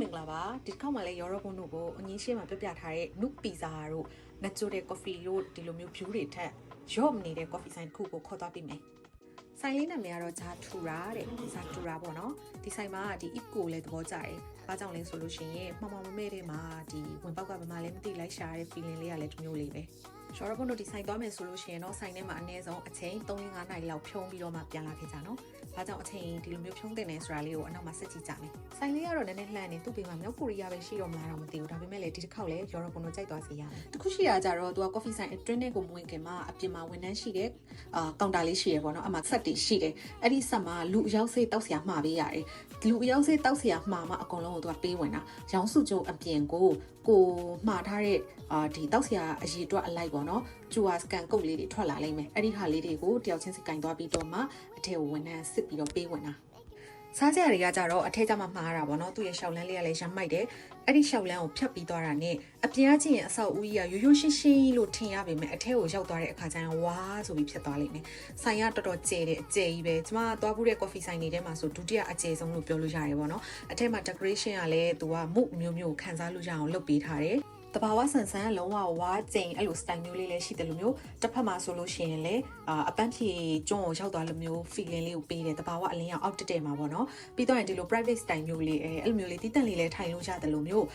မင်္ဂလာပါဒီတစ်ခေါက်မှလည်း Europe တို့ကိုအငင်းရှင်းမှာပြပြထားတဲ့ Nook Pizza တို့ Natural Coffee တို့ဒီလိုမျိုး view တွေထက်ရော့မနေတဲ့ coffee ဆိုင်တစ်ခုကိုခေါ်သွားပြီမယ်ဆိုင်လေးနာမည်ကတော့ဂျာထူရာတဲ့ဂျာထူရာပေါ့နော်ဒီဆိုင်မှာဒီ if ကိုလည်းသဘောကျတယ်ဘာကြောင့်လဲဆိုလို့ရှိရင်မှောင်မှောင်မမဲတဲ့မှာဒီဝင်ပေါက်ကဘာမှလည်းမသိလိုက်ရှာတဲ့ feeling လေးကလည်းတစ်မျိုးလေးပဲရော်ဘွန်တို့ဒီဆိုင်သွားမယ်ဆိုလို့ရှိရင်တော့ဆိုင်ထဲမှာအနည်းဆုံးအချိန်3-5နာရီလောက်ဖြုံးပြီးတော့မှပြန်လာခဲ့ကြနော်။ဘာကြောင့်အချိန်ဒီလိုမျိုးဖြုံးတင်နေဆိုတာလေးကိုအနောက်မှာစစ်ကြည့်ကြမယ်။ဆိုင်လေးကတော့နည်းနည်းလှမ်းနေသူ့ဘေးမှာမြောက်ကိုရီးယားပဲရှိတော့မလားတော့မသိဘူး။ဒါပေမဲ့လည်းဒီတစ်ခေါက်လည်းရော်ဘွန်တို့ကြိုက်သွားစေရမယ်။တခုရှိတာကြတော့သူက coffee ဆိုင်အတွင်းထဲကိုမဝင်ခင်မှာအပြင်မှာဝန်ထမ်းရှိတဲ့ကောင်တာလေးရှိရပေါ့နော်။အမှဆက်တွေရှိတယ်။အဲ့ဒီဆက်မှာလူအယောက်စေးတောက်စရာမှာပေးရတယ်။လူအယောက်စေးတောက်စရာမှာမှအကုန်လုံးကိုသူကပေးဝင်တာ။ရောင်းစုကျုံအပြင်ကိုမှာထားတဲ့ဒီတောက်စရာအရေးအတွက်အလိုက်ပေါ့နော်ကျူဟာစကန်ကုတ်လေးတွေထွက်လာလိမ့်မယ်အဲ့ဒီဟာလေးတွေကိုတယောက်ချင်းစီကင်သွားပြီးတော့မှအထက်ကိုဝန်ထမ်းစစ်ပြီးတော့ပေးဝင်တာစားကြတွေကကြတော့အထက်ကျမှမှားတာပေါ့နော်သူ့ရဲ့ရှောက်လန်းလေးကလည်းရမ်းမိုက်တယ်အဲ့ဒီရှောက်လန်းကိုဖြတ်ပြီးသွားတာနဲ့အပြင်ကကြည့်ရင်အဆောက်အဦကြီးကရိုးရိုးရှင်းရှင်းလို့ထင်ရပေမဲ့အထက်ကိုရောက်သွားတဲ့အခါကျရင်ဝါးဆိုပြီးဖြစ်သွားလိမ့်မယ်ဆိုင်ကတော်တော်ကျဲတယ်အကျဲကြီးပဲကျမသွားဘူးတဲ့ coffee ဆိုင်တွေထဲမှာဆိုဒုတိယအကျဲဆုံးလို့ပြောလို့ရတယ်ပေါ့နော်အထက်မှာ decoration ကလည်းသူကမုတ်မျိုးမျိုးခန်းစားလို့ရအောင်လုပ်ပေးထားတယ်တဘာဝဆန်ဆန်လုံးဝဝါကျိန်အဲ့လို style မျိုးလေးလည်းရှိတယ်လို့မျိုးတစ်ဖက်မှာဆိုလို့ရှိရင်လည်းအပန်းဖြေကျွန်းကိုရောက်သွားလို့မျိုး feeling လေးကိုပေးတယ်တဘာဝအလင်းရောင်အောက်တက်တယ်မှာပေါ့နော်ပြီးတော့ရင်ဒီလို private style မျိုးလေးအဲ့လိုမျိုးလေးတီးတန့်လေးလည်းထိုင်လို့ရတယ်လို့မျိုး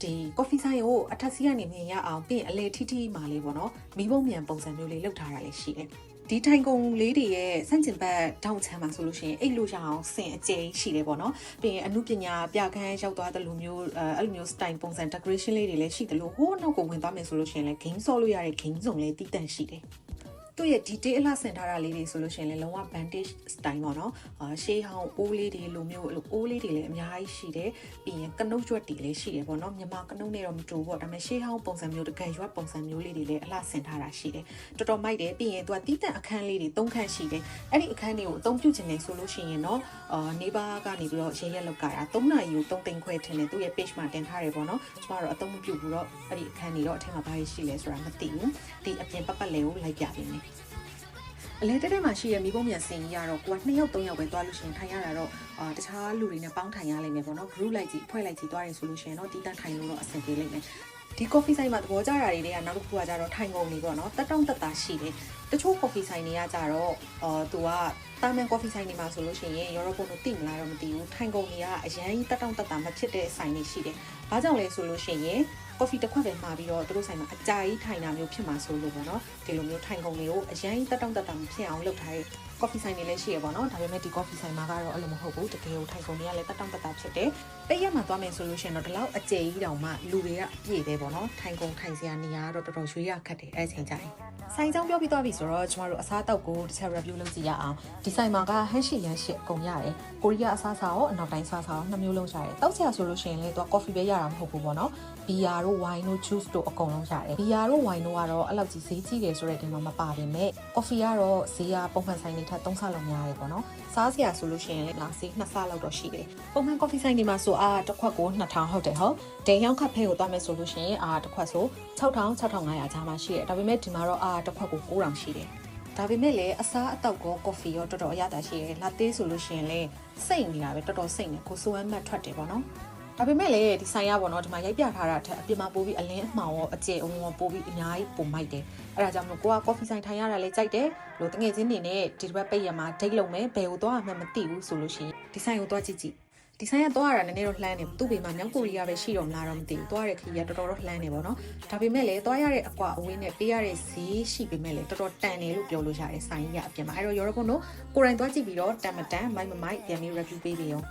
ဒီ coffee ဆိုင်ကိုအထက်စီးကနေမြင်ရအောင်ပြီးရင်အလေထီထီမှာလေးပေါ့နော်မီးပုံမြန်ပုံစံမျိုးလေးလုပ်ထားတာလည်းရှိတယ်ဒီထိုင်ကုန်လေးတွေရဲ့စန့်ကျင်ဘက်တောင်ချမ်းမှာဆိုလို့ရှိရင်အဲ့လိုရအောင်ဆင်အကျဉ်းရှိတယ်ပေါ့နော်ပြီးရင်အမှုပညာပြခန်းရောက်သွားတဲ့လူမျိုးအဲ့လိုမျိုး style ပုံစံ decoration လေးတွေလည်းရှိတယ်လို့ဟိုးနောက်ကိုဝင်သွားမယ်ဆိုလို့ရှိရင်လည်း game ဆော့လို့ရတဲ့ game စုံလေးတည်တံ့ရှိတယ်သူ့ရဲ့ detail အလှဆင်ထားတာလေးတွေဆိုလို့ရှိရင်လည်းလုံးဝ vantage style ပေါ့နော်ရှေးဟောင်းအိုးလေးတွေလိုမျိုးအဲ့လိုအိုးလေးတွေလည်းအများကြီးရှိတယ်ပြီးရင်ကနုတ်ရွက်တွေလည်းရှိတယ်ပေါ့နော်မြန်မာကနုတ်နဲ့တော့မတူဘူးပေါ့ဒါပေမဲ့ရှေးဟောင်းပုံစံမျိုးတကယ်ရွက်ပုံစံမျိုးလေးတွေလည်းအလှဆင်ထားတာရှိတယ်တော်တော်မိုက်တယ်ပြီးရင်သူကတီးတန့်အခန်းလေးတွေ၃ခန်းရှိတယ်အဲ့ဒီအခန်းတွေကိုအသုံးပြုချင်နေဆိုလို့ရှိရင်တော့နေပါကနေပြီးတော့ရဲရက်လောက်ကြတာ၃နာရီကို3သိန်းခွဲထင်တယ်သူ့ရဲ့ page မှာတင်ထားတယ်ပေါ့နော်ကျမတို့အသုံးမပြုဘူးတော့အဲ့ဒီအခန်းတွေတော့အထက်မှာဘာရှိလဲဆိုတာမသိဘူးဒီအပြင်ပတ်လေးကိုလိုက်ပြပေးမယ်အလဲတက်မှာရှိရမိဘမြန်စင်ကြီးကတော့ကိုက2ယောက်3ယောက်ပဲသွားလို့ရှိရင်ထိုင်ရတာတော့တခြားလူတွေနဲ့ပေါင်းထိုင်ရလိမ့်မယ်ပေါ့နော် group လိုက်ကြီးဖွဲ့လိုက်ကြီးသွားရင်ဆိုလို့ရှိရင်တော့တီးတန့်ထိုင်လို့တော့အဆင်ပြေလိမ့်မယ်ဒီ coffee ဆိုင်မှာသဘောကျတာတွေကနောက်တစ်ခုကကြတော့ထိုင်ကုန်နေပေါ့နော်တက်တောင့်တက်တာရှိတယ်တချို့ coffee ဆိုင်တွေကကြတော့သူကတာမန် coffee ဆိုင်တွေမှာဆိုလို့ရှိရင် Europe တို့တိမလားတော့မသိဘူးထိုင်ကုန်တွေကအရန်တက်တောင့်တက်တာမဖြစ်တဲ့ဆိုင်တွေရှိတယ်ဘာကြောင့်လဲဆိုလို့ရှိရင် coffee တစ်ခွက်ပဲမှာပြီးတော့သူတို့ဆိုင်မှာအကြာကြီးထိုင်တာမျိုးဖြစ်မှာဆိုလို့ပေါ့နော်ဒီလိုမျိုးထိုင်ကုန်တွေကိုအရင်တက်တောင့်တက်တာမဖြစ်အောင်လုပ်ထားတဲ့ coffee ဆိုင်တွေလည်းရှိရပေါ့နော်ဒါပေမဲ့ဒီ coffee ဆိုင်မှာကတော့အဲ့လိုမဟုတ်ဘူးတကယ်ကိုထိုင်ကုန်တွေကလည်းတက်တောင့်တက်တာဖြစ်တယ်ပိတ်ရက်မှာသွားမယ်ဆိုလို့ရှိရင်တော့ဒီလောက်အကျယ်ကြီးတောင်မှလူတွေကအပြည့်ပဲပေါ့နော်ထိုင်ကုန်ထိုင်စရာနေရာကတော့တော်တော်ရွှေရခက်တယ်အဲ့ချိန်ကြရင်ဆိုင်ကြောင်းပြောပြီးသွားပြီဆိုတော့ကျမတို့အစားအသောက်ကိုတစ်ချက် review လုပ်ကြည့်ရအောင်ဒီဆိုင်မှာကဟန်ရှိရန်ရှိအကုန်ရတယ်ကိုရီးယားအစားအစာရောအနောက်တိုင်းစားစာရော2မျိုးလုံးရတယ်တောက်စရာဆိုလို့ရှိရင်လည်းသူက coffee ပဲရတာမဟုတ်ဘူးပေါ့နော်ဘီယာတို့ wine တို့ juice တို့အကုန်လုံးရတယ်ဘီယာတို့ wine တို့ကတော့အဲ့လောက်ကြီးဈေးကြီးတယ်ဆိုတဲ့တင်တော့မပါပါမဲ့ coffee ကတော့ဈေးကပုံမှန်ဆိုင်တွေထက်3ဆလောက်များတယ်ပေါ့နော်စားစရာဆိုလို့ရှိရင်လည်းဈေး2ဆလောက်တော့ရှိတယ်ပုံမှန် coffee ဆိုင်တွေမှာဆိုတစ်ခွက်ကို2000ဟုတ်တယ်ဟုတ်ဒိန်ရောင်းခတ်ဖဲကိုသွားမယ်ဆိုလို့ရှိရင်တစ်ခွက်ဆို6000 6500ကြားမှာရှိတယ်ဒါပေမဲ့ဒီမှာတော့တစ်ခွက်ကို9000ရှိတယ်ဒါပေမဲ့လည်းအစားအသောက်ကော coffee ရောတော်တော်အရသာရှိတယ်လာသေးဆိုလို့ရှိရင်လည်းစိတ်နေတာပဲတော်တော်စိတ်နေကိုဆိုအမတ်ထွက်တယ်ပေါ့နော်ဒါပေမဲ့လည်းဒီဆိုင်ရပေါ့နော်ဒီမှာရိုက်ပြထားတာအထက်အပြင်မှာပို့ပြီးအလင်းအမှောင်ရောအကျယ်အဝန်းရောပို့ပြီးအများကြီးပုံမိုက်တယ်အဲ့ဒါကြောင့်မလို့ကိုက coffee ဆိုင်ထိုင်ရတာလည်းကြိုက်တယ်လို့တငယ်ချင်းတွေနဲ့ဒီတစ်ပတ်ပိတ်ရမှာဒိတ်လုံးမယ်ဘယ်ကိုသွားမှမသိဘူးဆိုလို့ရှိရင်ဒီဆိုင်ကိုသွားကြည့်ကြည့်ဒီဆိုင်ကသွားရတာနည်းနည်းတော့လှမ်းနေသူ့ဘေးမှာမြောက်ကိုရီးယားပဲရှိတော့မလားတော့မသိဘူးသွားရတဲ့ခီးကတော်တော်တော့လှမ်းနေပေါ့နော်ဒါပေမဲ့လည်းသွားရတဲ့အကွာအဝေးနဲ့ပေးရတဲ့ဈေးရှိပေမဲ့လည်းတော်တော်တန်တယ်လို့ပြောလို့ရတယ်ဆိုင်ကြီးကအပြင်မှာအဲ့တော့ Europe တို့ကိုယ်တိုင်သွားကြည့်ပြီးတော့တန်မတန်မိုက်မမိုက်ပြန်ပြီး review ပေးပြီးရော